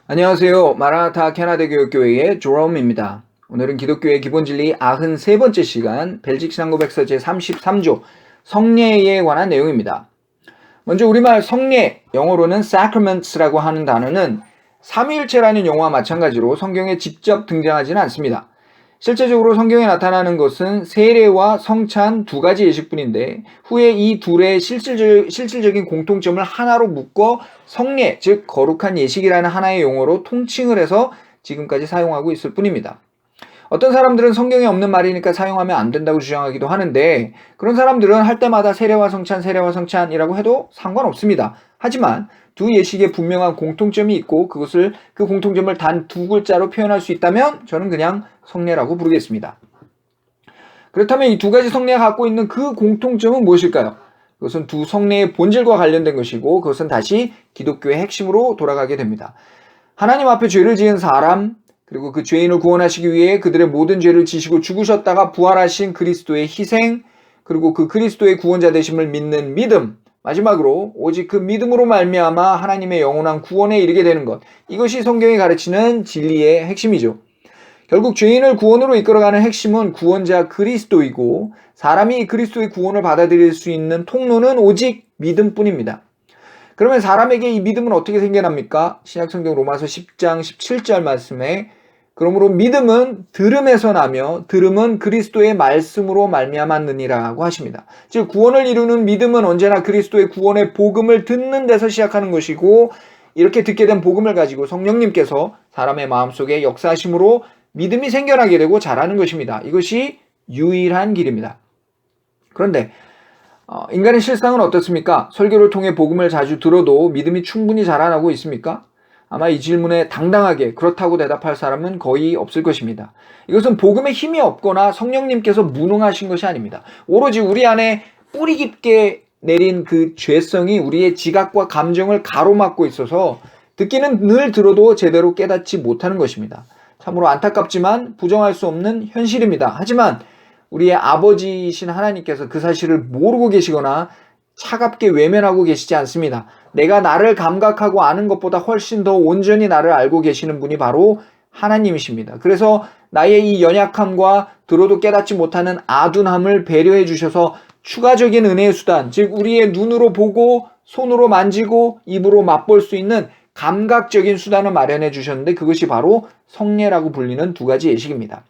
안녕하세요. 마라나타 캐나다 교육교회의 조롬입니다. 오늘은 기독교의 기본진리 93번째 시간 벨직 신앙고백서 제33조 성례에 관한 내용입니다. 먼저 우리말 성례, 영어로는 sacraments라고 하는 단어는 삼위일체라는 용어와 마찬가지로 성경에 직접 등장하지는 않습니다. 실제적으로 성경에 나타나는 것은 세례와 성찬 두 가지 예식뿐인데 후에 이 둘의 실질적인 공통점을 하나로 묶어 성례, 즉 거룩한 예식이라는 하나의 용어로 통칭을 해서 지금까지 사용하고 있을 뿐입니다. 어떤 사람들은 성경에 없는 말이니까 사용하면 안 된다고 주장하기도 하는데 그런 사람들은 할 때마다 세례와 성찬이라고 해도 상관없습니다. 하지만 두 예식에 분명한 공통점이 있고 그 공통점을 단 두 글자로 표현할 수 있다면 저는 그냥 성례라고 부르겠습니다. 그렇다면 이 두 가지 성례가 갖고 있는 그 공통점은 무엇일까요? 그것은 두 성례의 본질과 관련된 것이고 그것은 다시 기독교의 핵심으로 돌아가게 됩니다. 하나님 앞에 죄를 지은 사람, 그리고 그 죄인을 구원하시기 위해 그들의 모든 죄를 지시고 죽으셨다가 부활하신 그리스도의 희생, 그리고 그 그리스도의 구원자 되심을 믿는 믿음, 마지막으로 오직 그 믿음으로 말미암아 하나님의 영원한 구원에 이르게 되는 것, 이것이 성경이 가르치는 진리의 핵심이죠. 결국 죄인을 구원으로 이끌어가는 핵심은 구원자 그리스도이고 사람이 그리스도의 구원을 받아들일 수 있는 통로는 오직 믿음뿐입니다. 그러면 사람에게 이 믿음은 어떻게 생겨납니까? 신약성경 로마서 10장 17절 말씀에 그러므로 믿음은 들음에서 나며 들음은 그리스도의 말씀으로 말미암았느니라고 하십니다. 즉 구원을 이루는 믿음은 언제나 그리스도의 구원의 복음을 듣는 데서 시작하는 것이고 이렇게 듣게 된 복음을 가지고 성령님께서 사람의 마음속에 역사하심으로 믿음이 생겨나게 되고 자라는 것입니다. 이것이 유일한 길입니다. 그런데 인간의 실상은 어떻습니까? 설교를 통해 복음을 자주 들어도 믿음이 충분히 자라나고 있습니까? 아마 이 질문에 당당하게 그렇다고 대답할 사람은 거의 없을 것입니다. 이것은 복음에 힘이 없거나 성령님께서 무능하신 것이 아닙니다. 오로지 우리 안에 뿌리 깊게 내린 그 죄성이 우리의 지각과 감정을 가로막고 있어서 듣기는 늘 들어도 제대로 깨닫지 못하는 것입니다. 참으로 안타깝지만 부정할 수 없는 현실입니다. 하지만 우리의 아버지이신 하나님께서 그 사실을 모르고 계시거나 차갑게 외면하고 계시지 않습니다. 내가 나를 감각하고 아는 것보다 훨씬 더 온전히 나를 알고 계시는 분이 바로 하나님이십니다. 그래서 나의 이 연약함과 들어도 깨닫지 못하는 아둔함을 배려해 주셔서 추가적인 은혜의 수단, 즉 우리의 눈으로 보고 손으로 만지고 입으로 맛볼 수 있는 감각적인 수단을 마련해 주셨는데 그것이 바로 성례라고 불리는 두 가지 예식입니다.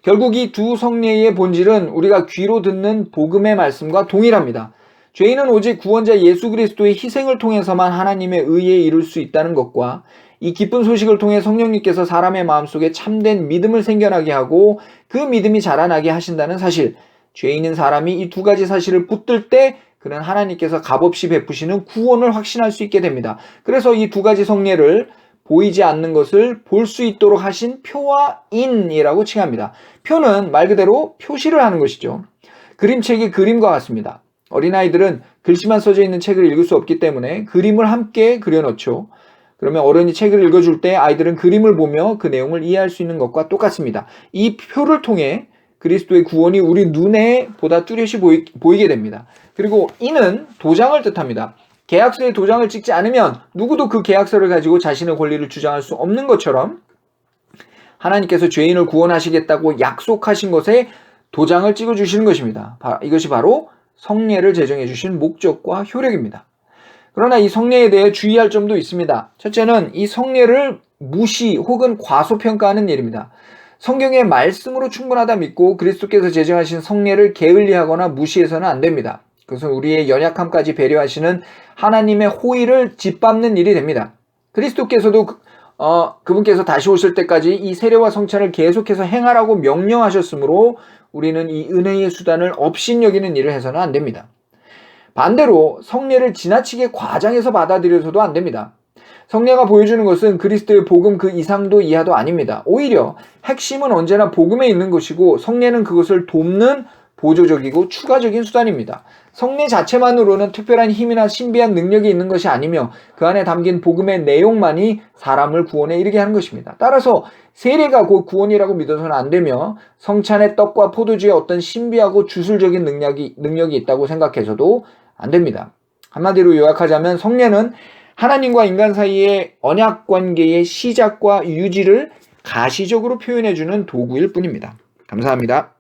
결국 이 두 성례의 본질은 우리가 귀로 듣는 복음의 말씀과 동일합니다. 죄인은 오직 구원자 예수 그리스도의 희생을 통해서만 하나님의 의에 이룰 수 있다는 것과 이 기쁜 소식을 통해 성령님께서 사람의 마음속에 참된 믿음을 생겨나게 하고 그 믿음이 자라나게 하신다는 사실, 죄인인 사람이 이 두 가지 사실을 붙들 때 그는 하나님께서 값없이 베푸시는 구원을 확신할 수 있게 됩니다. 그래서 이 두 가지 성례를 보이지 않는 것을 볼 수 있도록 하신 표와 인이라고 칭합니다. 표는 말 그대로 표시를 하는 것이죠. 그림책이 그림과 같습니다. 어린아이들은 글씨만 써져 있는 책을 읽을 수 없기 때문에 그림을 함께 그려놓죠. 그러면 어른이 책을 읽어줄 때 아이들은 그림을 보며 그 내용을 이해할 수 있는 것과 똑같습니다. 이 표를 통해 그리스도의 구원이 우리 눈에 보다 뚜렷이 보이게 됩니다. 그리고 인은 도장을 뜻합니다. 계약서에 도장을 찍지 않으면 누구도 그 계약서를 가지고 자신의 권리를 주장할 수 없는 것처럼 하나님께서 죄인을 구원하시겠다고 약속하신 것에 도장을 찍어주시는 것입니다. 이것이 바로 성례를 제정해 주신 목적과 효력입니다. 그러나 이 성례에 대해 주의할 점도 있습니다. 첫째는 이 성례를 무시 혹은 과소평가하는 일입니다. 성경의 말씀으로 충분하다 믿고 그리스도께서 제정하신 성례를 게을리하거나 무시해서는 안 됩니다. 그것은 우리의 연약함까지 배려하시는 하나님의 호의를 짓밟는 일이 됩니다. 그리스도께서도 그분께서 다시 오실 때까지 이 세례와 성찬을 계속해서 행하라고 명령하셨으므로 우리는 이 은혜의 수단을 업신여기는 일을 해서는 안 됩니다. 반대로 성례를 지나치게 과장해서 받아들여서도 안 됩니다. 성례가 보여주는 것은 그리스도의 복음 그 이상도 이하도 아닙니다. 오히려 핵심은 언제나 복음에 있는 것이고 성례는 그것을 돕는 보조적이고 추가적인 수단입니다. 성례 자체만으로는 특별한 힘이나 신비한 능력이 있는 것이 아니며 그 안에 담긴 복음의 내용만이 사람을 구원에 이르게 하는 것입니다. 따라서 세례가 곧 구원이라고 믿어서는 안 되며 성찬의 떡과 포도주에 어떤 신비하고 주술적인 능력이 있다고 생각해서도 안 됩니다. 한마디로 요약하자면 성례는 하나님과 인간 사이의 언약 관계의 시작과 유지를 가시적으로 표현해주는 도구일 뿐입니다. 감사합니다.